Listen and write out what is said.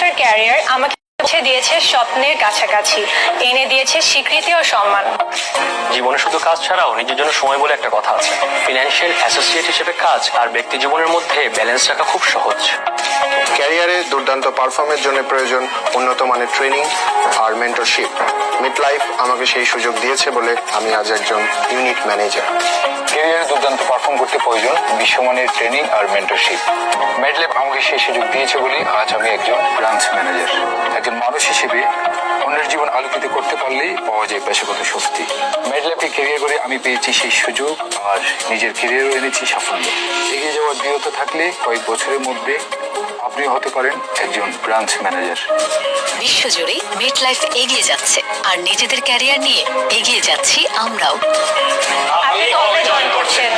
বছর ক্যারিয়ার আমাকে পৌঁছে দিয়েছে স্বপ্নের কাছাকাছি, এনে দিয়েছে স্বীকৃতি ও সম্মান। জীবনে শুধু কাজ ছাড়াও নিজের জন্য সময় বলে একটা কথা আছে। ফিনান্সিয়াল অ্যাসোসিয়েট হিসেবে কাজ আর ব্যক্তি জীবনের মধ্যে ব্যালেন্স রাখা খুব সহজ। ক্যারিয়ারে দুর্দান্ত পারফর্মের জন্য প্রয়োজন উন্নত মানের ট্রেনিং আর মেন্টরশিপ। মিডলাইফ আমাকে সেই সুযোগ দিয়েছে বলে আমি আজ একজন ইউনিট ম্যানেজার। ক্যারিয়ারে দুর্দান্ত পারফর্ম করতে প্রয়োজন বিশ্বমানের ট্রেনিং আর মেন্টরশিপ। মেডলাইফ আমাকে সেই সুযোগ দিয়েছে বলে আজ আমি একজন ব্রাঞ্চ ম্যানেজার। একজন মানুষ হিসেবে অন্যের জীবন আলোকিত করতে পারলেই পাওয়া যায় পেশাগত স্বস্তি। মেডলাইফে ক্যারিয়ার করে আমি পেয়েছি সেই সুযোগ আর নিজের ক্যারিয়ারও এনেছি সাফল্য। এগিয়ে যাওয়ার দৃঢ়ত থাকলে কয়েক বছরের মধ্যে আপনিও হতে পারেন একজন ব্রাঞ্চ ম্যানেজার। বিশ্বজুড়ে মিডলাইফ এগিয়ে যাচ্ছে আর নিজেদের ক্যারিয়ার নিয়ে এগিয়ে যাচ্ছি আমরাও। আপনি কবে জয়েন করছেন?